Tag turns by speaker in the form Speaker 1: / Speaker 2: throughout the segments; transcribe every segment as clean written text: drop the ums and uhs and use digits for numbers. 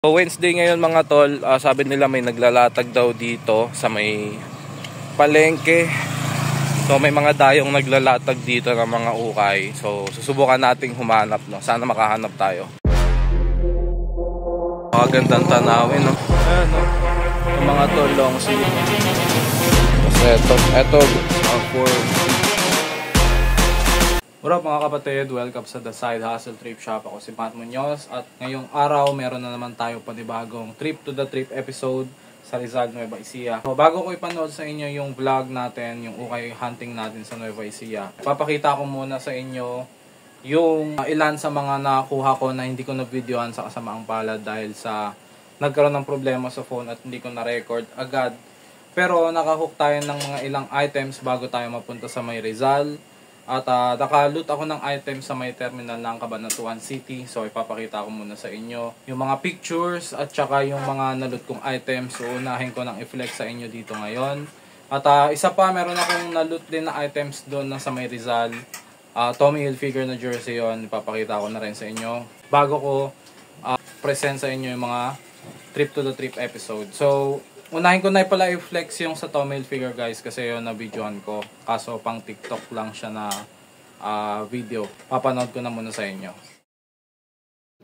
Speaker 1: So Wednesday ngayon mga tol, sabi nila may naglalatag daw dito sa may palengke. So may mga dayong naglalatag dito ng mga ukay. So susubukan nating humanap, no. Sana makahanap tayo. Magandang tanawin, no. Ayan, no. Yung mga tol, long sleeve. Tapos eto for what up mga kapatid, welcome sa The Side Hustle Trip Shop. Ako si Matt Munoz at ngayong araw meron na naman tayo panibagong Trip to the Trip episode sa Rizal, Nueva Ecija. So, bago ko ipanood sa inyo yung vlog natin, yung ukay hunting natin sa Nueva Ecija, papakita ko muna sa inyo yung ilan sa mga nakuha ko na hindi ko na-videoan sa kasamaang palad dahil sa nagkaroon ng problema sa phone at hindi ko na-record agad. Pero nakahook tayo ng mga ilang items bago tayo mapunta sa may Rizal. At naka-loot ako ng items sa may terminal ng Cabanatuan City. So ipapakita ko muna sa inyo yung mga pictures at saka yung mga na-loot kong items. So unahin ko nang i-flex sa inyo dito ngayon. At isa pa, meron akong na-loot din na items doon na sa may Rizal. Tommy Hilfiger na jersey yon. Ipapakita ko na rin sa inyo bago ko present sa inyo yung mga Trip to the Trip episode. So unahin ko na pala i-flex yung sa Tommy Hilfiger guys kasi yun na videoan ko. Kaso pang TikTok lang siya na video. Papanood ko na muna sa inyo.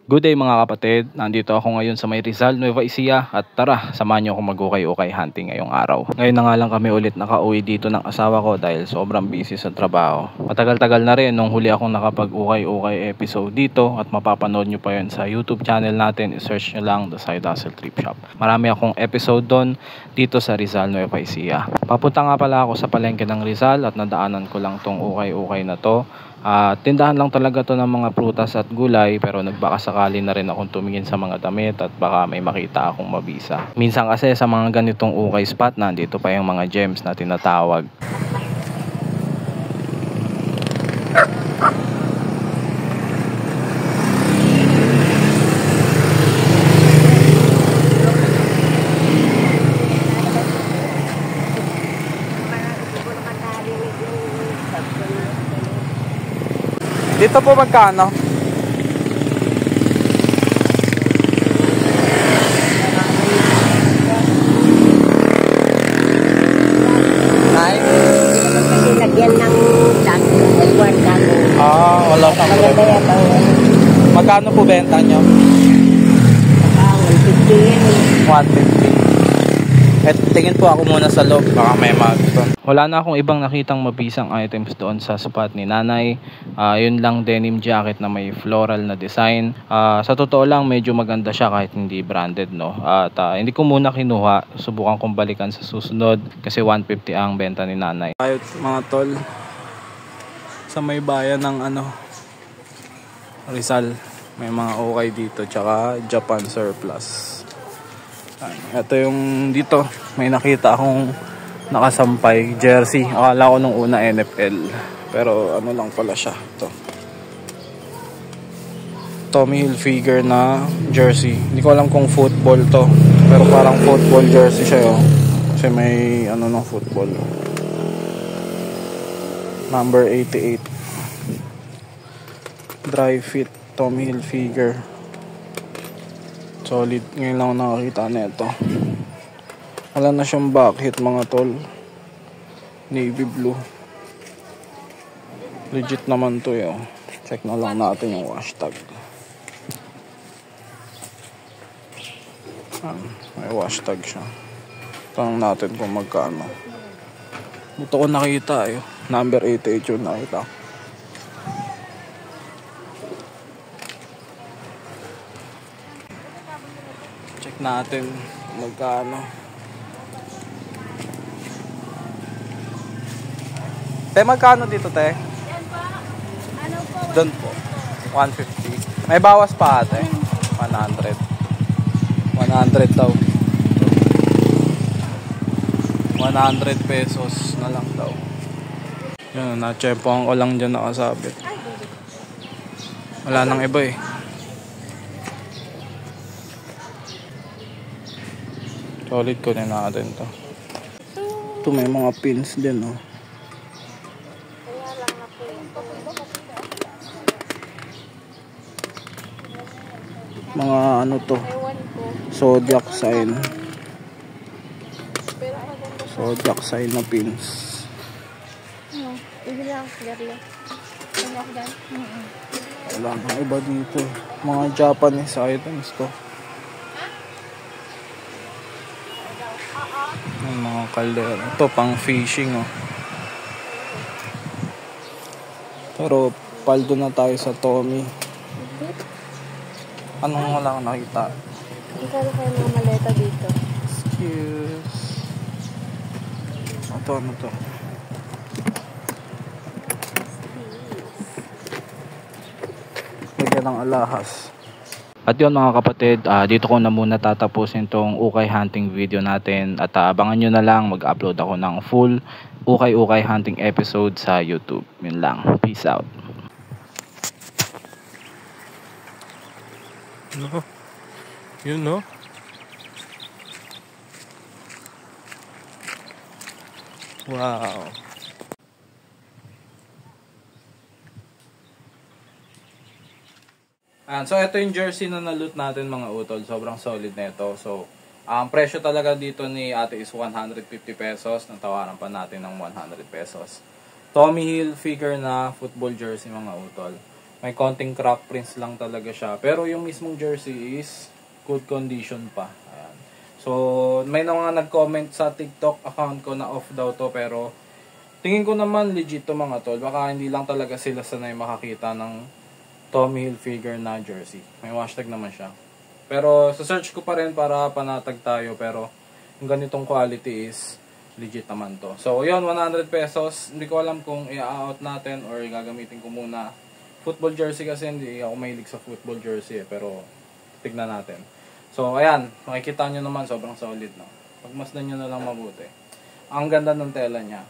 Speaker 1: Good day mga kapatid, nandito ako ngayon sa may Rizal, Nueva Ecija at tara, samahan niyo ako mag-ukay-ukay hunting ngayong araw. Ngayon na nga lang kami ulit nakauwi dito ng asawa ko dahil sobrang busy sa trabaho. Matagal-tagal na rin nung huli akong nakapag-ukay-ukay episode dito at mapapanood nyo pa yun sa YouTube channel natin. I-search nyo lang The Side Hustle Trip Shop. Marami akong episode doon dito sa Rizal, Nueva Ecija. Papunta nga pala ako sa palengke ng Rizal at nadaanan ko lang tong ukay-ukay na to. Tindahan lang talaga to ng mga prutas at gulay pero nagbaka sakali na rin akong tumingin sa mga damit at baka may makita akong mabisa. Minsan kasi sa mga ganitong ukay spot nandito pa yung mga gems na tinatawag. Dito po magkano?
Speaker 2: Lagyan ng ewan kano.
Speaker 1: Wala pang problema. Magkano po benta nyo?
Speaker 2: 150.
Speaker 1: 150. At tingin po ako muna sa loob, baka may magton. Wala na akong ibang nakitang mabisang items doon sa spot ni nanay. Yun lang, denim jacket na may floral na design. Sa totoo lang, medyo maganda siya kahit hindi branded, no? At hindi ko muna kinuha. Subukan kong balikan sa susunod kasi 150 ang benta ni nanay. Tayo mga tol sa may bayan ng Rizal. May mga okay dito, tsaka Japan surplus. Ito yung dito, may nakita akong nakasampay jersey. Akala ko nung una NFL, pero ano lang pala siya. Ito Tommy Hilfiger na jersey. Hindi ko alam kung football to, pero parang football jersey siya yun. Kasi may ng football. Number 88, dry fit Tommy Hilfiger. Solid. Ngayon lang ako nakakita na ito. Wala na siyang back-hit mga tol. Navy blue. Legit naman to yun. Check na lang natin yung hashtag. May hashtag siya. Tanong natin kung magkano. Dito ko nakita yun. Number 88 yun nakita. Check natin magkano. Te, magkano dito, te?
Speaker 2: Yan po. Ano po?
Speaker 1: Doon po. 150. May bawas pa, ate. 100. 100 daw. 100 pesos na lang daw. Yan, na-chepohan ko lang dyan nakasabit. Wala nang iba eh. Solid ko na natin to. Ito may mga pins din, oh. Mga ano to,
Speaker 2: Ewan ko.
Speaker 1: Zodiac sign. Zodiac sign na pins.
Speaker 2: Ibili ako sigarilyo. Ano ako dyan?
Speaker 1: Wala nang iba dito. Mga Japanese items to. Yung mga kaldera. Ito pang fishing oh. Pero paldo na tayo sa Tommy. Anong wala akong nakita?
Speaker 2: Ikala kayo mga maleta dito.
Speaker 1: Excuse. Ano to? Lagyan ng alahas. At yun mga kapatid, dito ko na muna tatapusin tong ukay hunting video natin. At abangan nyo na lang, mag-upload ako ng full ukay hunting episode sa YouTube. Yun lang. Peace out. No. Yun no. Wow. So ito yung jersey na na-loot natin mga utol. Sobrang solid na ito. So ang presyo talaga dito ni ate is 150 pesos. Natawaran pa natin ng 100 pesos. Tommy Hill figure na football jersey mga utol. May konting crack prints lang talaga siya. Pero yung mismong jersey is good condition pa. Ayan. So may mga nag-comment sa TikTok account ko na off daw to. Pero tingin ko naman legit to mga tol. Baka hindi lang talaga sila sanay makakita ng Tommy Hill figure na jersey. May hashtag naman siya. Pero sa search ko pa rin para panatag tayo. Pero yung ganitong quality is legit naman to. So yun, 100 pesos. Hindi ko alam kung i-out natin or gagamitin ko muna. Football jersey kasi hindi ako mahilig sa football jersey pero tignan natin. So ayan, makikita nyo naman sobrang solid no. Pagmasdan nyo na lang mabuti. Ang ganda ng tela niya.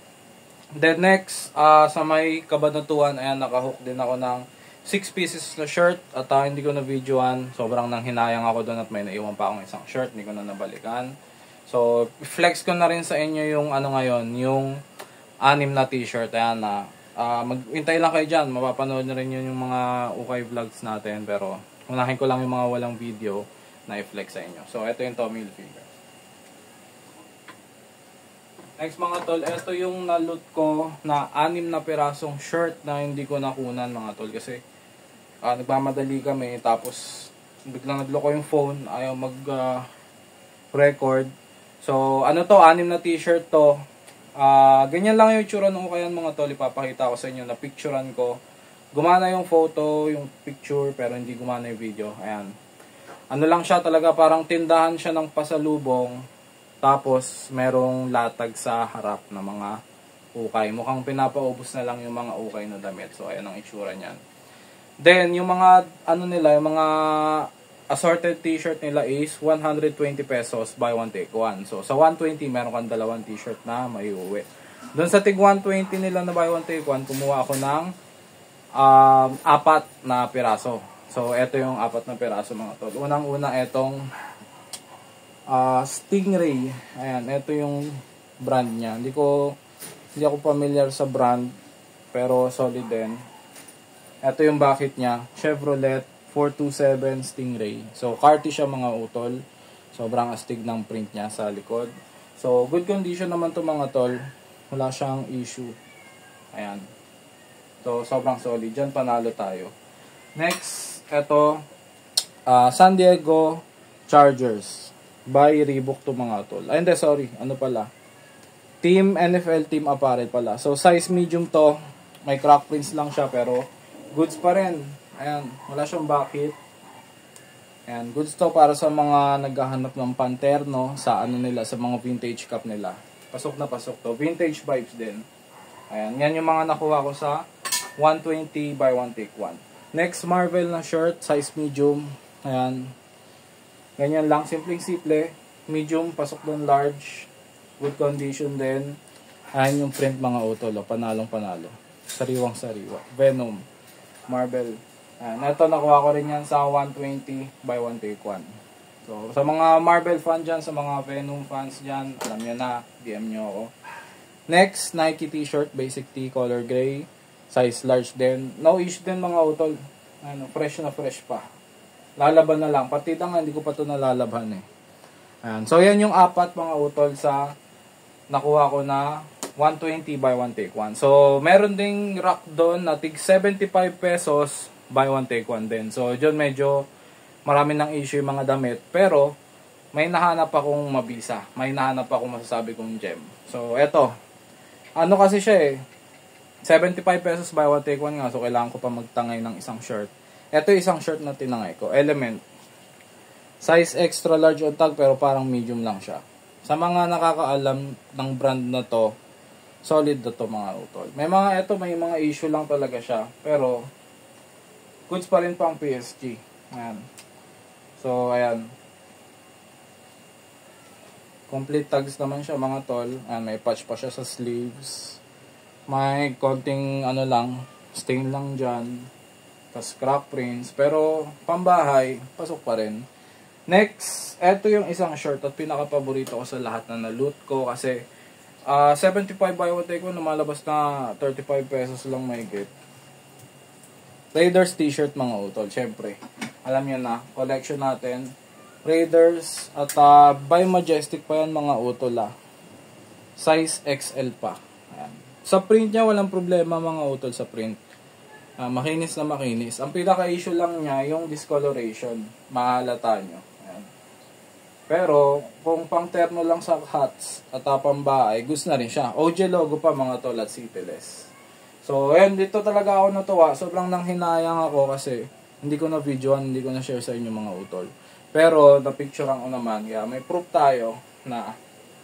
Speaker 1: Then next, sa may Kabanatuan, ayan, nakahook din ako ng 6 pieces na shirt at hindi ko na videoan. Sobrang nang hinayang ako doon at may naiwan pa akong isang shirt. Hindi ko na nabalikan. So, flex ko na rin sa inyo yung ano ngayon, yung 6 na t-shirt. Ayan na. Maghintay lang kayo dyan. Mapapanood na rin yun yung mga ukay vlogs natin. Pero, unahin ko lang yung mga walang video na i-flex sa inyo. So, ito yung Tommy Hilfiger. Next mga tol, ito yung na-loot ko na 6 na pirasong shirt na hindi ko nakunan mga tol. Kasi, nagmamadali kami tapos biglang nagloko yung phone, ayaw mag-record. So ano to, 6 na t-shirt to. Ganyan lang yung itsura nung ukayan mga tol. Ipapakita ko sa inyo na picturean ko. Gumana yung photo, yung picture, pero hindi gumana yung video. Ayan. Ano lang siya talaga, parang tindahan siya ng pasalubong. Tapos merong latag sa harap na mga ukay. Mukhang pinapaubos na lang yung mga ukay na damit. So ayan ang itsura niyan. Then, yung mga, yung mga assorted t-shirt nila is 120 pesos buy one take one. So, sa 120, meron kang 2 t-shirt na may uwi. Doon sa tig 120 nila na buy one take one, kumuha ako ng 4 na piraso. So, eto yung 4 na piraso mga tol. Unang-una, etong Stingray. Ayan, eto yung brand niya. Hindi ako familiar sa brand, pero solid din. Ito yung bucket niya, Chevrolet 427 Stingray. So, karty siya mga utol. Sobrang astig ng print niya sa likod. So, good condition naman to mga tol. Wala siyang issue. Ayan. So, sobrang solid. Diyan panalo tayo. Next, ito, San Diego Chargers. By Reebok to mga tol. Ay, hindi, sorry. Ano pala? Team NFL Team Apparel pala. So, size medium to. May crack prints lang siya, pero goods pa rin. Ayan, wala siyang bucket. Ayan, goods to para sa mga naghahanap ng panterno sa ano nila, sa mga vintage cup nila. Pasok na pasok to. Vintage vibes din. Ayan, yan yung mga nakuha ko sa 120 by 1 take 1. Next, Marvel na shirt, size medium. Ayan. Ganyan lang, simpleng-simple. Medium, pasok doon large. Good condition din. Ayan yung print mga utol. Panalong-panalo. Sariwang-sariwa. Venom. Marvel. Ayan. Ito, nakuha ko rin yan sa 120 by 1 take 1. So, sa mga Marvel fan dyan, sa mga Venom fans dyan, alam nyo na, DM nyo ako. Next, Nike t-shirt, basic tee, color gray. Size large din. No issue din mga utol. Ano, fresh na fresh pa. Lalaban na lang. Partida nga, hindi ko pa ito nalalabhan eh. Ayan. So, yan yung apat mga utol sa nakuha ko na 120 buy one take one. So, meron ding rack doon na tig 75 pesos buy one take one din. So, dyan medyo marami ng issue yung mga damit. Pero, may nahanap akong mabisa. May nahanap akong masasabi kong gem. So, eto. Ano kasi siya 75 pesos buy one take one nga. So, kailangan ko pa magtangay ng isang shirt. Eto yung isang shirt na tinangay ko. Element. Size extra large on tag pero parang medium lang siya. Sa mga nakakaalam ng brand na to, solid na to mga utol. May mga issue lang talaga siya. Pero, goods pa rin pang PSG. Ayan. So, ayan. Complete tags naman siya mga tol. Ayan, may patch pa siya sa sleeves. May konting stain lang dyan. Tapos crack prints. Pero, pambahay, pasok pa rin. Next, eto yung isang shirt at pinaka-paborito ko sa lahat na na-loot ko kasi 75 buy one take one, lumalabas na 35 pesos lang may get. Raiders t-shirt mga utol, syempre. Alam niyo na, collection natin. Raiders at by Majestic pa yan mga utol Size XL pa. Ayan. Sa print niya, walang problema mga utol sa print. Makinis na makinis. Ang pinaka-issue lang niya, yung discoloration. Mahalata nyo. Ayan. Pero, kung pang terno lang sa hats at pambahay, gusto na rin siya. OG logo pa mga tol at CTLS. So, ayan, dito talaga ako natuwa. Sobrang nanghinayang ako kasi hindi ko na videoan, hindi ko na share sa inyo mga utol. Pero, na-picturean ko naman. Kaya may proof tayo na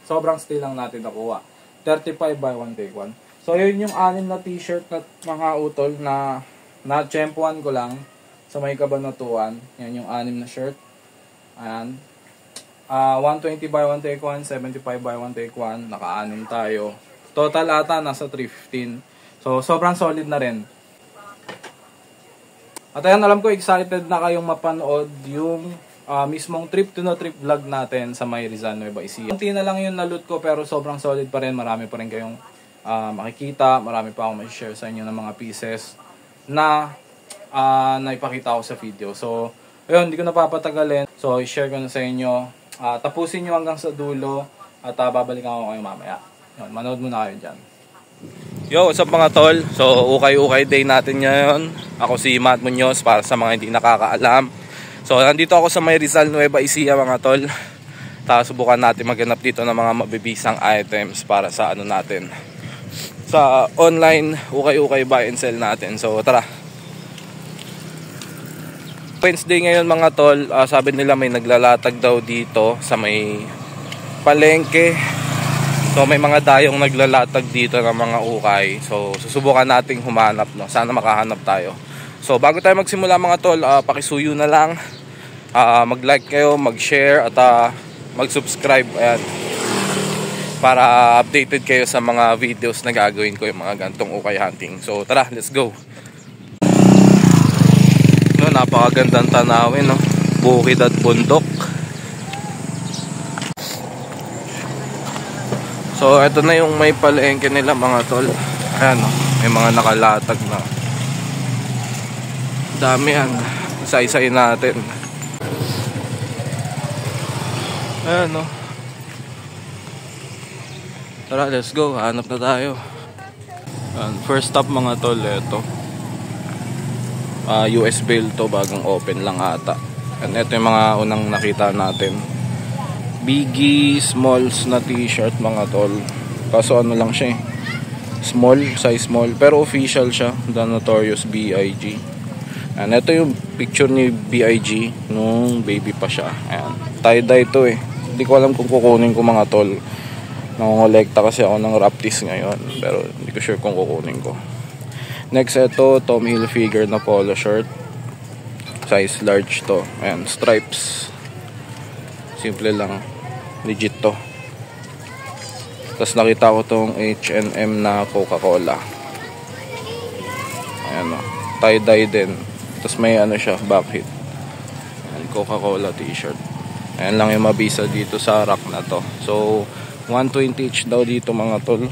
Speaker 1: sobrang still lang natin nakuha. 35 buy one take one. So, yun yung 6 na t-shirt na mga utol na na-champuan ko lang sa may Kabanatuan. Yan yung 6 na shirt. Ayan. 120 buy one take one, 75 buy one take one. Naka-6 tayo. Total ata nasa 315. So, sobrang solid na rin. At ayan, alam ko excited na kayong mapanood yung mismong trip to no trip vlog natin sa may Rizal Nueva Ecija. Kunti na lang yung na-loot ko pero sobrang solid pa rin. Marami pa rin kayong makikita. Marami pa akong ma-share sa inyo ng mga pieces na naipakita ko sa video. So, ayun, hindi ko napapatagalin. So, i-share ko na sa inyo. Tapusin nyo hanggang sa dulo at babalikan ko kayo mamaya. Yun, manood muna kayo dyan. Yo, what's up mga tol? So, ukay-ukay day natin ngayon. Ako si Matt Munoz para sa mga hindi nakakaalam. So, nandito ako sa may Rizal Nueva Ecija mga tol. Tapos subukan natin maghanap dito ng mga mabibisang items para sa natin. Sa online ukay-ukay buy and sell natin. So tara. Wednesday ngayon mga tol. Sabi nila may naglalatag daw dito sa may palengke. So may mga dayong naglalatag dito ng mga ukay. So susubukan nating humanap, no. Sana makahanap tayo. So bago tayo magsimula mga tol, pakisuyo na lang. Mag-like kayo, mag-share at mag-subscribe. Ayan. Para updated kayo sa mga videos na gagawin ko, yung mga gantong ukay hunting. So tara, let's go. No, napakagandang tanawin, no? Bukid at bundok. So ito na yung may palengke nila mga tol. Ayan, no? May mga nakalatag na. Dami yan. Isa-isain natin. Ayan, no? Tara, let's go. Hanap na tayo. First stop mga tol, ito. US Bail to, bagong open lang ata. And ito yung mga unang nakita natin. Biggie Smalls na t-shirt mga tol. Kaso lang siya small, size small. Pero official siya. The Notorious B.I.G. And ito yung picture ni B.I.G. nung baby pa siya. Ayan. Tie-dye to Hindi ko alam kung kukunin ko mga tol. Nangongolekta kasi ako ng Raptis ngayon. Pero hindi ko sure kung kukunin ko. Next, ito, Tommy Hilfiger na polo shirt. Size large to. Ayan, stripes. Simple lang. Legit to. Tapos nakita ko tong H&M na Coca-Cola. Ayan o. Tie-dye din. Tapos may siya, back hit. Ayan, Coca-Cola t-shirt. Ayan lang yung mabisa dito sa rack na to. So, 120 each daw dito mga tol.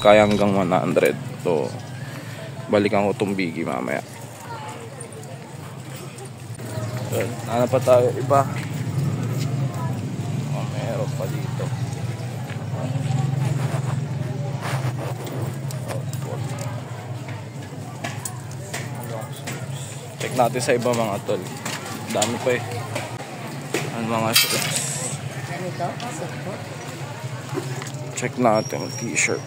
Speaker 1: Kaya hanggang 100. So, balikan ko itong Biggie mamaya. Hanap pa tayo iba. Meron pa dito. Check natin sa iba mga tol. Dami pa eh. Ang mga shirts. Check natin ang t-shirt.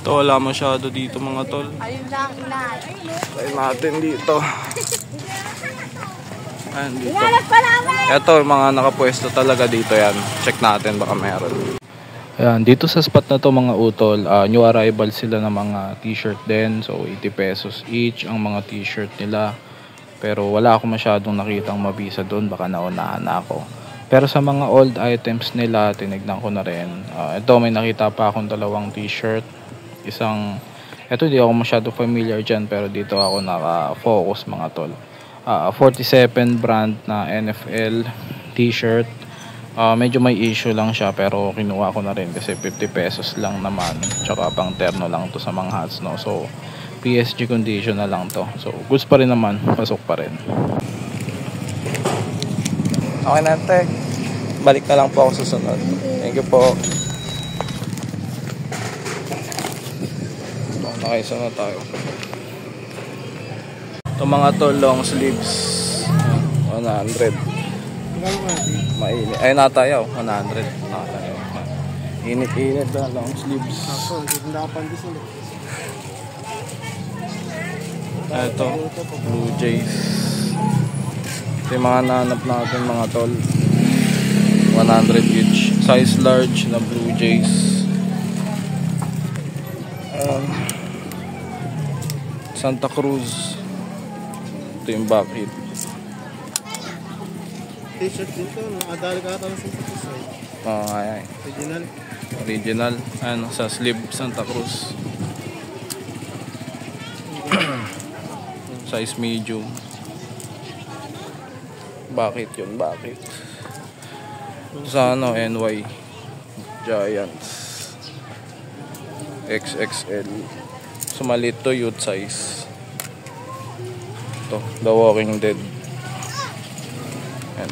Speaker 1: Ito wala masyado dito mga tol.
Speaker 2: Ayun lang,
Speaker 1: Try natin dito. Ayan dito.
Speaker 2: Ilalap pa namin!
Speaker 1: Ito mga nakapwesto talaga dito yan. Check natin baka meron. Ayan, dito sa spot na to mga utol, new arrival sila ng mga t-shirt din. So 80 pesos each ang mga t-shirt nila. Pero wala ako masyadong nakitang mabisa doon, baka naunahan na ako. Pero sa mga old items nila, tinignan ko na rin. Ito may nakita pa akong dalawang t-shirt. Ito di ako masyado familiar dyan, pero dito ako naka-focus mga tol. 47 brand na NFL t-shirt. Medyo may issue lang siya, pero kinuha ko na rin kasi 50 pesos lang naman. Tsaka pang terno lang to sa mga hats, no? So PSG condition na lang to. So goods pa rin naman, pasok pa rin. Okay na te. Balik na lang po ako sa sunod. Thank you po. Nakaisa na tayo. Ito mga to, long sleeves. 100. Mainit. Ay natayaw. 100. Natayaw. Init-init na long sleeves. Ito, Blue Jays. Ito yung mga nahanap natin mga tol. 100 each. Size large na Blue Jays. Santa Cruz. Ito yung backheat.
Speaker 3: T-shirt dito, nakadali ka ata ng Santa Cruz.
Speaker 1: Ay. Original. Ano, sa sleeve Santa Cruz. Size medium. Bakit yun? Bakit? Sa ano, NY Giants XXL. Sumalit to, youth size. Ito, The Walking Dead. Ayan.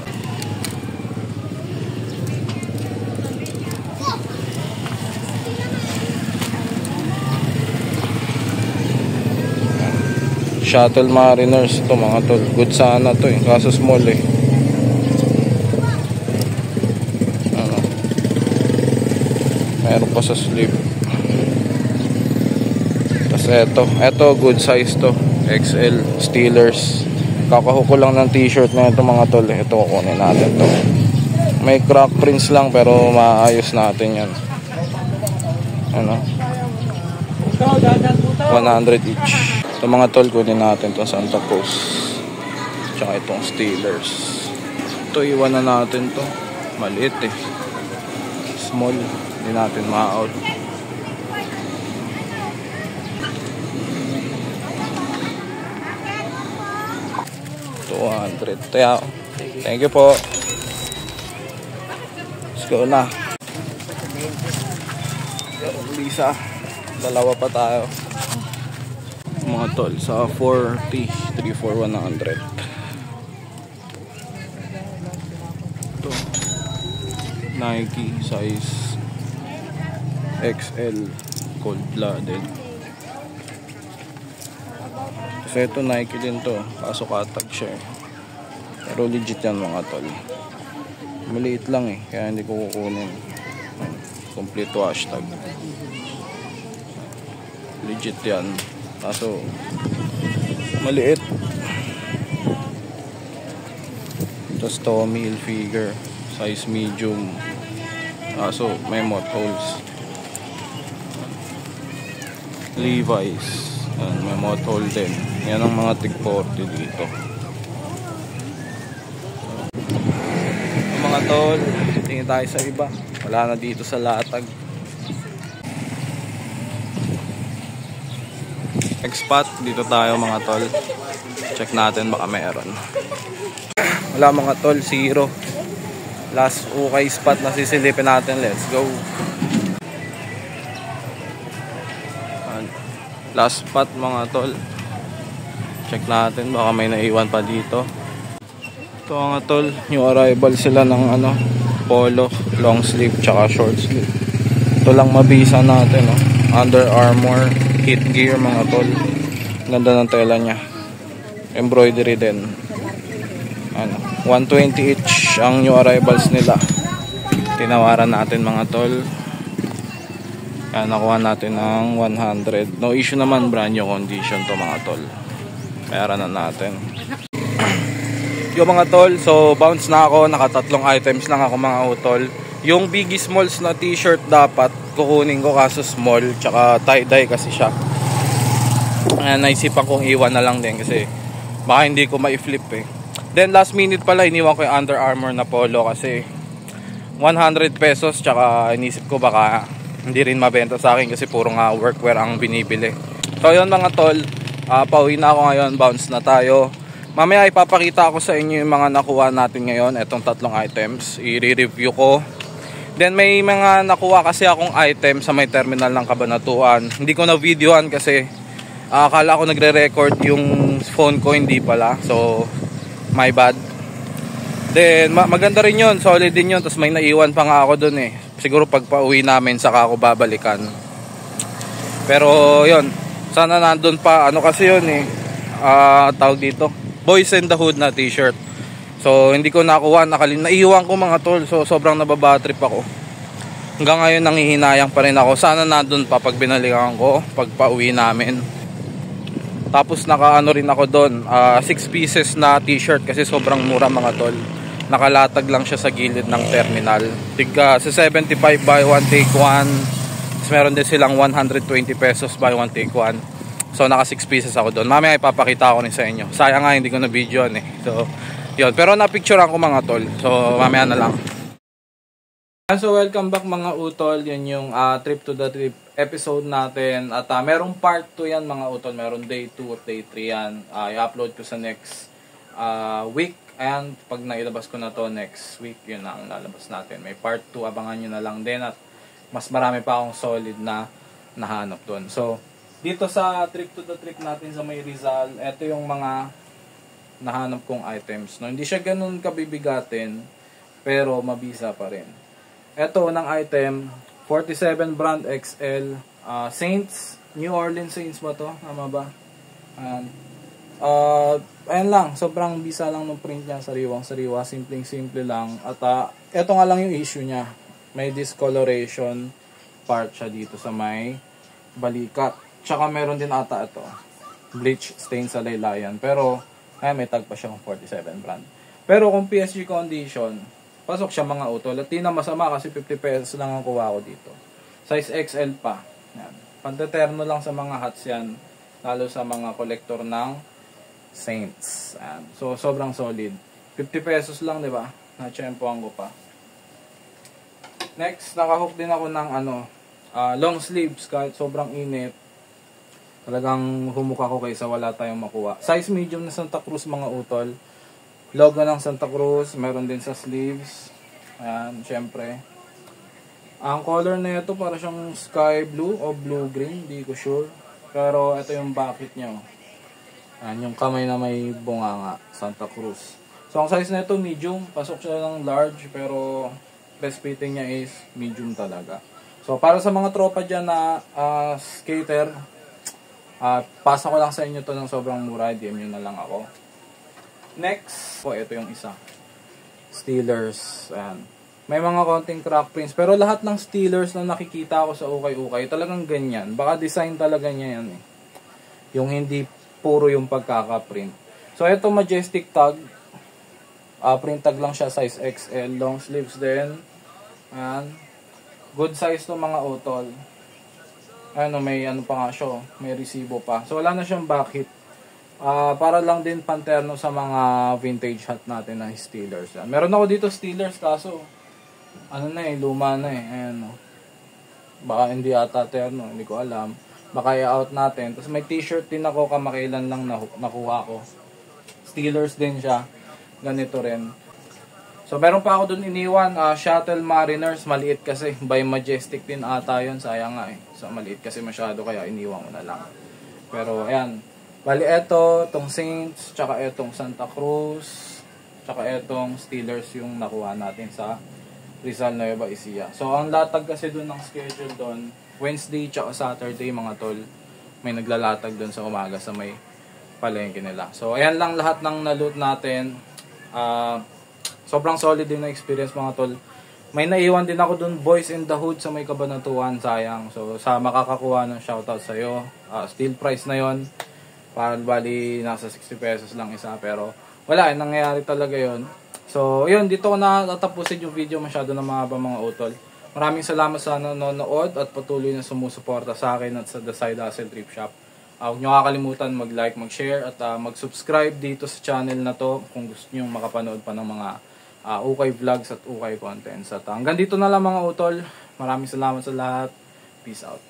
Speaker 1: Shuttle Mariners to mga tol. Good sana to eh. Kaso small eh. Ano? Meron pa sa sleeve. Tapos eto good size to. XL Steelers. Kakahuko lang ng t-shirt na ito mga tol. Ito kukunin natin to. May crack prints lang pero maayos natin yan. Ano? 100 each. Ito mga tol, kunin natin itong Santa Cruz. Tsaka itong Steelers. Ito, iwan na natin to. Maliit eh. Small. Hindi natin ma-out. $200. Thank you po. Let's go na. Lisa. Dalawa pa tayo. Mga tol sa 40 34100. Ito Nike size XL cold blooded. Kasi ito Nike din to, kaso katag siya eh. Pero legit yan mga tol. Maliit lang eh, kaya hindi ko kukunin. Complete wash tag. Legit yan. Kaso maliit. Tapos Tommy Hilfiger size medium. Kaso may moth holes. Levi's may moth hole din. Yan ang mga tig 40 dito. Mga tol, tingin tayo sa iba. Wala na dito sa latag. Expat, dito tayo mga tol. Check natin baka meron. Wala mga tol, zero. Last ukay spot na sisilipin natin. Let's go. Last spot mga tol. Check natin baka may naiwan pa dito. Ito mga tol, new arrival sila ng ano, polo, long sleeve, tsaka short sleeve. Ito lang mabisa natin, no? Under Armour, heat gear mga tol. Ganda ng tela niya. Embroidery din. Ano, 120 each ang new arrivals nila. Tinawaran natin mga tol. Kaya nakuha natin ng 100. No issue naman, brand new condition to mga tol. Bayaran na natin. Yung mga tol, so bounce na ako. Nakatatlong items lang ako mga utol. Yung Biggie Smalls na t-shirt dapat kukunin ko kaso small. Tsaka tie-dye kasi siya. Naisipan kong iwan na lang din kasi baka hindi ko ma-flip eh. Then last minute pala iniwan ko yung Under Armour na polo kasi 100 pesos. Tsaka inisip ko baka hindi rin mabenta sa akin kasi puro nga workwear ang binibili. So yun mga tol, pauwi na ako ngayon, bounce na tayo. Mamaya ipapakita ako sa inyo yung mga nakuha natin ngayon, etong tatlong items, i-review ko. Then may mga nakuha kasi akong item sa may terminal ng Cabanatuan. Hindi ko na videoan kasi akala ko nagre-record yung phone ko, hindi pala. So my bad. Then maganda rin yun, solid din yun. Tapos may naiwan pa nga ako dun eh. Siguro pag pauwi namin saka ako babalikan. Pero yun, sana nandun pa. Ano kasi yun eh, tawag dito, Boys in the Hood na t-shirt. So hindi ko nakuha, naiiwan ko mga tol. So sobrang nababatrip ako. Hanggang ngayon nanghihinayang pa rin ako. Sana nandun pa pag binalikan ko, pag pauwi namin. Tapos nakaano rin ako doon, 6 pieces na t-shirt kasi sobrang mura mga tol. Nakalatag lang siya sa gilid ng terminal. Sa 75 buy one take one. Tapos meron din silang 120 pesos buy one take one. So naka 6 pieces ako doon. Mamaya ipapakita ko rin sa inyo. Sayang nga hindi ko na video eh. So yun, pero napicturean ko mga tol. So mamaya na lang. So welcome back mga utol. Yun yung trip to the trip episode natin. At merong part 2 yan mga utol. Meron day 2 at day 3 yan. I-upload ko sa next week. And pag nailabas ko na to next week, yun na ang lalabas natin. May part 2, abangan nyo na lang din. At mas marami pa akong solid na nahanap doon. So dito sa trip to the trip natin sa may Rizal, ito yung mga nahanap kong items. No, hindi siya ganun kabibigatin, pero mabisa pa rin. Ito unang item, 47 brand XL, Saints, New Orleans Saints ba to? Tama ba? Ayan lang, sobrang bisa lang ng print niya, sariwang-sariwa, simpleng-simple lang. At ito nga lang yung issue niya. May discoloration part siya dito sa may balikat. Tsaka meron din ata ito, bleach stain sa laylayan. Pero ay may tag pa siyang 47 brand. Pero kung PSG condition, pasok siya mga utol. At di na masama kasi 50 pesos lang ang kuha ko dito. Size XL pa. Yan. Panteterno lang sa mga hats yan. Lalo sa mga kolektor ng Saints. Yan. So sobrang solid. 50 pesos lang, di ba? Na-tsempohan ko pa. Next, nakahook din ako ng long sleeves kahit sobrang init. Talagang humukha ko kaysa wala tayong makuha. Size medium na Santa Cruz mga utol. Logo ng Santa Cruz. Meron din sa sleeves. Ayan, syempre. Ang color na ito para siyang sky blue o blue green. Hindi ko sure. Pero ito yung bucket niya. Ayan, yung kamay na may bunganga. Santa Cruz. So ang size na ito medium. Pasok siya ng large. Pero best fitting niya is medium talaga. So para sa mga tropa dyan na skater, pasa ko lang sa inyo to ng sobrang mura. DM nyo na lang ako. Next, ito yung isa. Steelers. Ayan. May mga konting crack prints. Pero lahat ng Steelers na nakikita ko sa ukay-ukay, talagang ganyan. Baka design talaga niya yan eh. Yung hindi puro yung pagkaka-print. So ito Majestic tag. Print tag lang siya, size XL. Long sleeves din. Ayan. Good size to mga utol. May pa nga siya, may resibo pa. So wala na siyang back hit. Para lang din panterno sa mga vintage hat natin na Steelers. Meron ako dito Steelers kaso luma na eh. Ayan, baka hindi ata terno, hindi ko alam. Baka i-out natin. Tapos may t-shirt din ako kamakailan lang nakuha ko. Steelers din siya. Ganito rin. So meron pa ako dun iniwan, Shuttle Mariners, maliit kasi, by Majestic din ata yun, sayang nga eh. So maliit kasi masyado kaya iniwan ko na lang. Pero ayan, bali itong Saints, tsaka itong Santa Cruz, tsaka itong Steelers yung nakuha natin sa Rizal, Nueva Ecija. So, ang latag kasi doon ng schedule doon, Wednesday tsaka Saturday mga tol, may naglalatag doon sa umaga sa may palengke nila. So, ayan lang lahat ng na-loot natin. Sobrang solid din na experience mga tol. May naiwan din ako doon, Boys in the Hood sa may Cabanatuan, sayang. So, sa makakakuha ng shoutout sa'yo, steel price na yon, parang bali nasa 60 pesos lang isa, pero wala, nangyayari talaga yon. So, yun, dito ko na tatapusin yung video, masyado na mahaba mga utol. Maraming salamat sa nanonood at patuloy na sumusuporta sa akin at sa The Side Hustle Thrift Shop. Huwag nyo kakalimutan mag-like, mag-share at mag-subscribe dito sa channel na to kung gusto nyo makapanood pa ng mga ukay vlogs at ukay contents. At hanggang dito na lang mga utol. Maraming salamat sa lahat. Peace out.